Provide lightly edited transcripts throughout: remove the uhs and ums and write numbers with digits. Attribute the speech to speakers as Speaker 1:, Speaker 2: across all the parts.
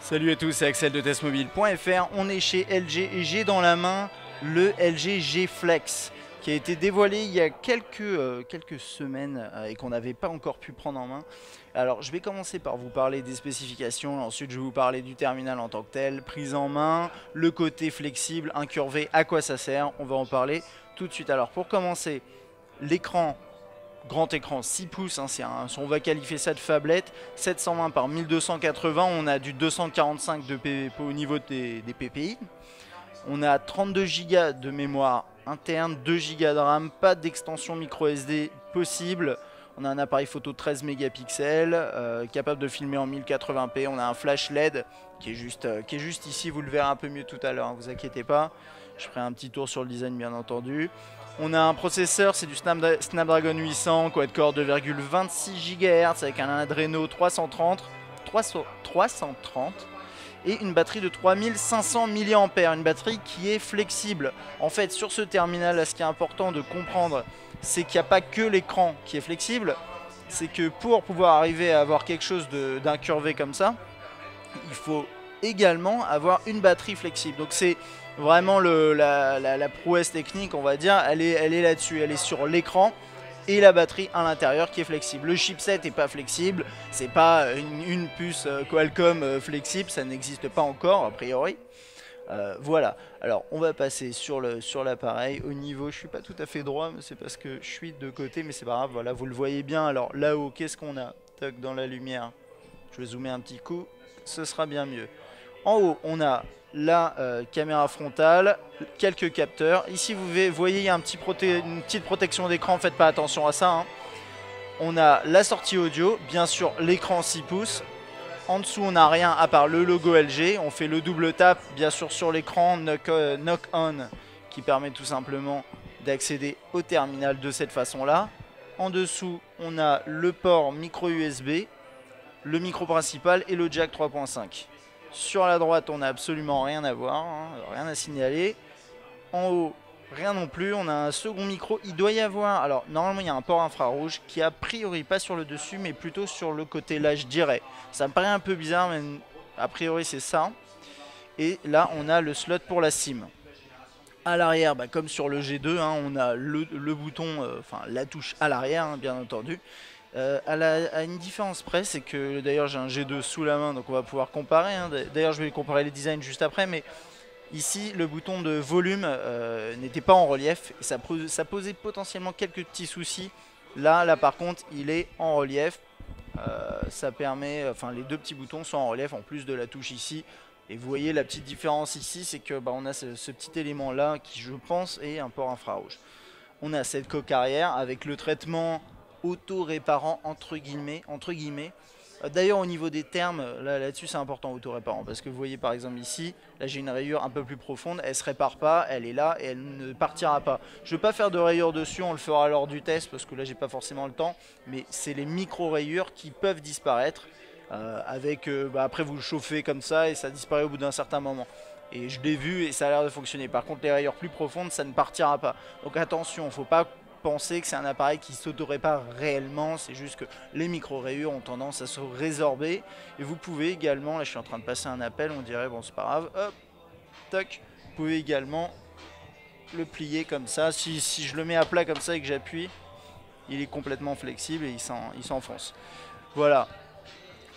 Speaker 1: Salut à tous, c'est Axel de testmobile.fr. On est chez LG et j'ai dans la main le LG G Flex qui a été dévoilé il y a quelques semaines et qu'on n'avait pas encore pu prendre en main. Alors je vais commencer par vous parler des spécifications, ensuite je vais vous parler du terminal en tant que tel, prise en main, le côté flexible, incurvé, à quoi ça sert, on va en parler tout de suite. Alors pour commencer, l'écran, grand écran 6 pouces, hein, on va qualifier ça de phablette, 720 par 1280, on a du 245 de au niveau des PPI. On a 32 Go de mémoire interne, 2 Go de RAM, pas d'extension micro SD possible. On a un appareil photo 13 mégapixels, capable de filmer en 1080p. On a un flash LED qui est juste ici, vous le verrez un peu mieux tout à l'heure, ne vous inquiétez pas. Je ferai un petit tour sur le design bien entendu. On a un processeur, c'est du Snapdragon 800, quad-core 2,26 GHz avec un Adreno 330 et une batterie de 3500 mAh, une batterie qui est flexible. En fait, sur ce terminal, là, ce qui est important de comprendre, c'est qu'il n'y a pas que l'écran qui est flexible, c'est que pour pouvoir arriver à avoir quelque chose d'incurvé comme ça, il faut également avoir une batterie flexible. Donc c'est vraiment la prouesse technique, on va dire, elle est là-dessus, elle est sur l'écran et la batterie à l'intérieur qui est flexible. Le chipset n'est pas flexible, c'est pas une puce Qualcomm flexible, ça n'existe pas encore a priori. Voilà, alors on va passer sur l'appareil. Au niveau, je suis pas tout à fait droit, mais c'est parce que je suis de côté, mais c'est pas grave, voilà, vous le voyez bien. Alors là-haut, qu'est-ce qu'on a? Toc, dans la lumière, je vais zoomer un petit coup, ce sera bien mieux. En haut, on a la caméra frontale, quelques capteurs. Ici, vous voyez, il y a une petite protection d'écran, faites pas attention à ça, hein. On a la sortie audio, bien sûr l'écran 6 pouces. En dessous, on n'a rien à part le logo LG. On fait le double tap, bien sûr, sur l'écran Knock On, qui permet tout simplement d'accéder au terminal de cette façon-là. En dessous, on a le port micro USB, le micro principal et le jack 3.5. Sur la droite, on n'a absolument rien à voir, hein, rien à signaler. En haut, rien non plus. On a un second micro. Il doit y avoir... Alors, normalement, il y a un port infrarouge qui, a priori, pas sur le dessus, mais plutôt sur le côté là, je dirais. Ça me paraît un peu bizarre, mais a priori, c'est ça. Et là, on a le slot pour la SIM. À l'arrière, comme sur le G2, hein, on a le bouton, enfin la touche à l'arrière, hein, bien entendu. À une différence près, c'est que d'ailleurs j'ai un G2 sous la main, donc on va pouvoir comparer, hein. D'ailleurs je vais comparer les designs juste après, mais ici le bouton de volume n'était pas en relief et ça posait potentiellement quelques petits soucis. Là par contre il est en relief, ça permet, enfin les deux petits boutons sont en relief en plus de la touche ici. Et vous voyez la petite différence ici, c'est que on a ce petit élément là qui, je pense, est un port infrarouge. On a cette coque arrière avec le traitement auto-réparant entre guillemets. D'ailleurs au niveau des termes, là-dessus c'est important, auto-réparant, parce que vous voyez par exemple ici, là j'ai une rayure un peu plus profonde, elle se répare pas, elle est là et elle ne partira pas. Je ne vais pas faire de rayures dessus, on le fera lors du test parce que là j'ai pas forcément le temps, mais c'est les micro-rayures qui peuvent disparaître. Après vous le chauffez comme ça et ça disparaît au bout d'un certain moment. Et je l'ai vu et ça a l'air de fonctionner. Par contre les rayures plus profondes ça ne partira pas. Donc attention, il ne faut pas penser que c'est un appareil qui s'auto-répare réellement. C'est juste que les micro-rayures ont tendance à se résorber. Et vous pouvez également, là je suis en train de passer un appel, on dirait bon c'est pas grave, hop, toc. Vous pouvez également le plier comme ça. Si je le mets à plat comme ça et que j'appuie, il est complètement flexible et il s'enfonce. Voilà.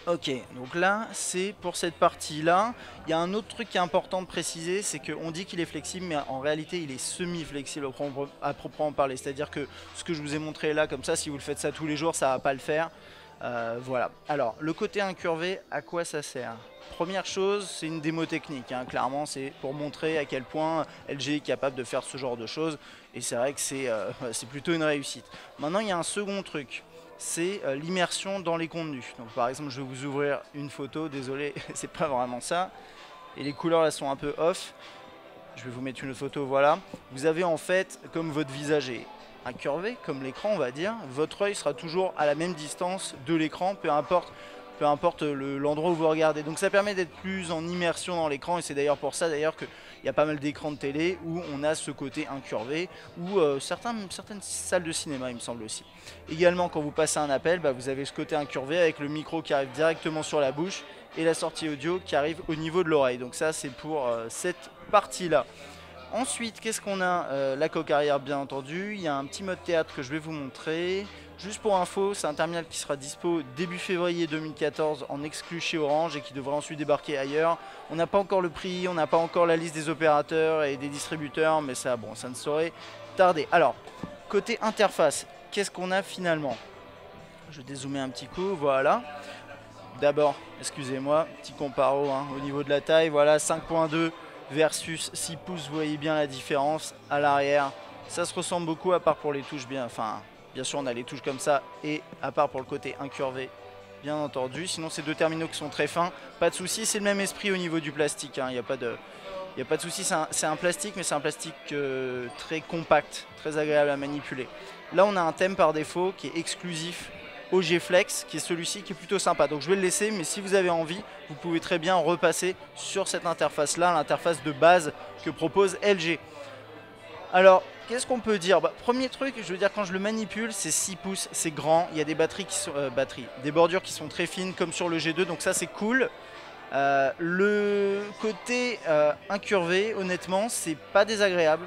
Speaker 1: Ok, donc là, c'est pour cette partie-là. Il y a un autre truc qui est important de préciser, c'est qu'on dit qu'il est flexible, mais en réalité, il est semi-flexible à proprement parler. C'est-à-dire que ce que je vous ai montré là, comme ça, si vous le faites ça tous les jours, ça ne va pas le faire. Voilà. Alors, le côté incurvé, à quoi ça sert? Première chose, c'est une démo technique, hein. Clairement, c'est pour montrer à quel point LG est capable de faire ce genre de choses. Et c'est vrai que c'est plutôt une réussite. Maintenant, il y a un second truc. C'est l'immersion dans les contenus. Donc par exemple, je vais vous ouvrir une photo, désolé, c'est pas vraiment ça. Et les couleurs là sont un peu off. Je vais vous mettre une photo, voilà. Vous avez en fait, comme votre visage est incurvé, comme l'écran on va dire, votre œil sera toujours à la même distance de l'écran, peu importe peu importe l'endroit où vous regardez. Donc ça permet d'être plus en immersion dans l'écran, et c'est d'ailleurs pour ça d'ailleurs qu'il y a pas mal d'écrans de télé où on a ce côté incurvé, ou certaines salles de cinéma il me semble aussi. Également quand vous passez un appel, vous avez ce côté incurvé avec le micro qui arrive directement sur la bouche et la sortie audio qui arrive au niveau de l'oreille. Donc ça c'est pour cette partie là. Ensuite, qu'est-ce qu'on a? La coque arrière bien entendu, il y a un petit mode théâtre que je vais vous montrer. Juste pour info, c'est un terminal qui sera dispo début février 2014 en exclu chez Orange et qui devrait ensuite débarquer ailleurs. On n'a pas encore le prix, on n'a pas encore la liste des opérateurs et des distributeurs, mais ça, bon, ça ne saurait tarder. Alors, côté interface, qu'est-ce qu'on a finalement? Je vais dézoomer un petit coup, voilà. D'abord, excusez-moi, petit comparo au niveau de la taille, voilà, 5.2 versus 6 pouces, vous voyez bien la différence à l'arrière. Ça se ressemble beaucoup à part pour les touches bien sûr on a les touches comme ça et à part pour le côté incurvé bien entendu. Sinon c'est deux terminaux qui sont très fins, pas de souci, c'est le même esprit au niveau du plastique, il n'y a pas de souci, c'est un plastique mais c'est un plastique très compact, très agréable à manipuler. Là on a un thème par défaut qui est exclusif au G-Flex, qui est celui-ci qui est plutôt sympa. Donc je vais le laisser, mais si vous avez envie, vous pouvez très bien repasser sur cette interface-là, l'interface de base que propose LG. Alors, qu'est-ce qu'on peut dire? Premier truc, je veux dire, quand je le manipule, c'est 6 pouces, c'est grand. Il y a des batteries qui sont, des bordures qui sont très fines, comme sur le G2, donc ça c'est cool. Le côté incurvé, honnêtement, c'est pas désagréable.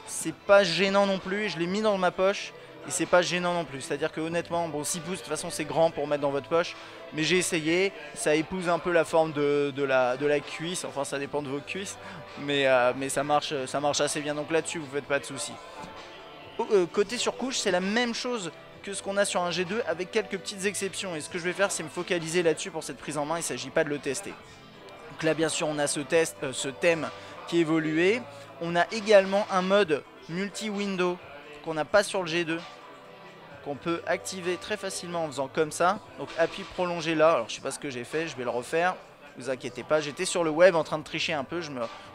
Speaker 1: C'est pas gênant non plus. Je l'ai mis dans ma poche. Et c'est pas gênant non plus, c'est à dire que honnêtement, bon 6 pouces de toute façon c'est grand pour mettre dans votre poche, mais j'ai essayé, ça épouse un peu la forme de la cuisse, enfin ça dépend de vos cuisses, mais ça marche assez bien, donc là-dessus vous faites pas de soucis. Côté surcouche, c'est la même chose que ce qu'on a sur un G2 avec quelques petites exceptions, et ce que je vais faire c'est me focaliser là-dessus pour cette prise en main, il ne s'agit pas de le tester. Donc là bien sûr on a ce thème qui est évolué, on a également un mode multi-window qu'on n'a pas sur le G2, qu'on peut activer très facilement en faisant comme ça. Donc appui prolongé là, alors je sais pas ce que j'ai fait, je vais le refaire, vous inquiétez pas, j'étais sur le web en train de tricher un peu, je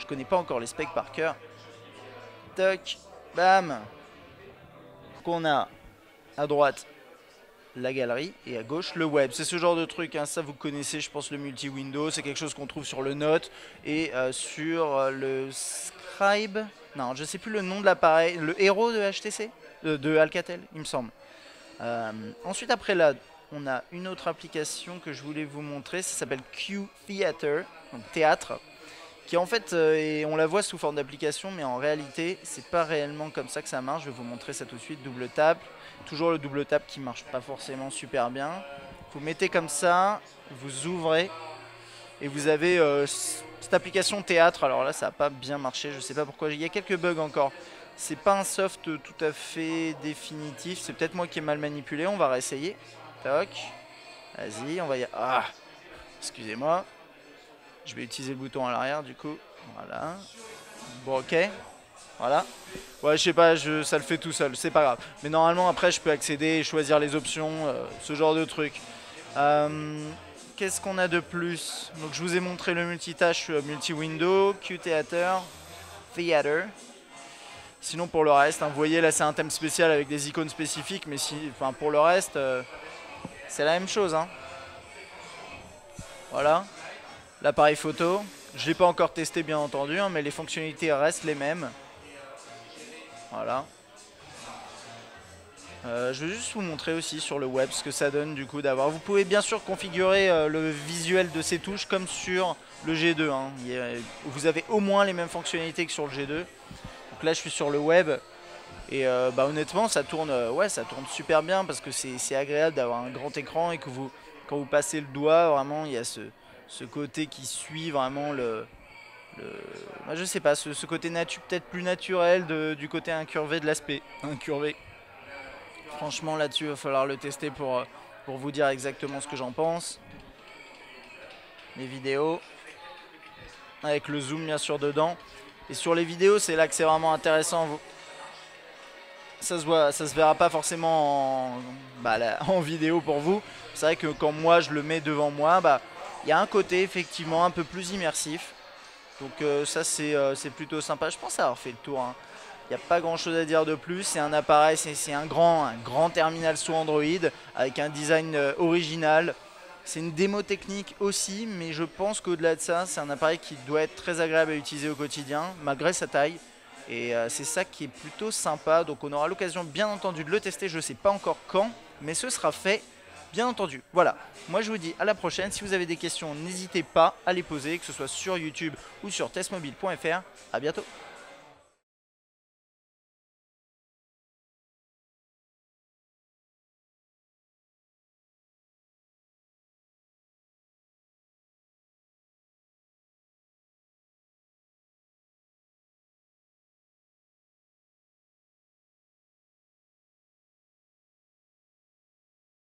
Speaker 1: connais pas encore les specs par cœur. Toc, bam. Qu'on a à droite la galerie et à gauche le web, c'est ce genre de truc, ça vous connaissez je pense, le multi-window, c'est quelque chose qu'on trouve sur le Note et sur le Scribe, non je sais plus le nom de l'appareil, le Hero de HTC, de Alcatel il me semble. Ensuite après là on a une autre application que je voulais vous montrer, ça s'appelle Q Theater, donc théâtre, qui en fait et on la voit sous forme d'application, mais en réalité c'est pas réellement comme ça que ça marche. Je vais vous montrer ça tout de suite. Double tap, toujours le double tap qui marche pas forcément super bien. Vous mettez comme ça, vous ouvrez et vous avez cette application théâtre. Alors là ça n'a pas bien marché, je sais pas pourquoi, il y a quelques bugs encore. C'est pas un soft tout à fait définitif, c'est peut-être moi qui ai mal manipulé, on va réessayer. Toc, vas-y, on va y... Ah, excusez-moi. Je vais utiliser le bouton à l'arrière du coup, voilà. Bon ok, voilà. Ouais je sais pas, ça le fait tout seul, c'est pas grave. Mais normalement après je peux accéder et choisir les options, ce genre de truc. Qu'est-ce qu'on a de plus? Donc je vous ai montré le multitâche multi-window, Q-Theater, Theater. Sinon pour le reste, vous voyez là c'est un thème spécial avec des icônes spécifiques, mais pour le reste, c'est la même chose. Voilà, l'appareil photo, je ne l'ai pas encore testé bien entendu, mais les fonctionnalités restent les mêmes. Voilà. Je vais juste vous montrer aussi sur le web ce que ça donne du coup d'avoir. Vous pouvez bien sûr configurer le visuel de ces touches comme sur le G2. Vous avez au moins les mêmes fonctionnalités que sur le G2. Donc là je suis sur le web et honnêtement ça tourne, ça tourne super bien parce que c'est agréable d'avoir un grand écran et que quand vous passez le doigt, vraiment il y a ce côté qui suit vraiment je sais pas, ce côté peut-être plus naturel du côté incurvé de l'aspect. Incurvé. Franchement là-dessus il va falloir le tester pour vous dire exactement ce que j'en pense. Les vidéos, avec le zoom bien sûr dedans. Et sur les vidéos c'est là que c'est vraiment intéressant. Ça se verra pas forcément en vidéo pour vous. C'est vrai que quand moi je le mets devant moi, il y a un côté effectivement un peu plus immersif. Donc ça c'est plutôt sympa. Je pense avoir fait le tour. Il n'y a pas grand chose à dire de plus. C'est un appareil, c'est un grand terminal sous Android avec un design original. C'est une démo technique aussi, mais je pense qu'au-delà de ça, c'est un appareil qui doit être très agréable à utiliser au quotidien, malgré sa taille. Et c'est ça qui est plutôt sympa. Donc on aura l'occasion bien entendu de le tester, je ne sais pas encore quand, mais ce sera fait bien entendu. Voilà, moi je vous dis à la prochaine. Si vous avez des questions, n'hésitez pas à les poser, que ce soit sur YouTube ou sur testmobile.fr. A bientôt.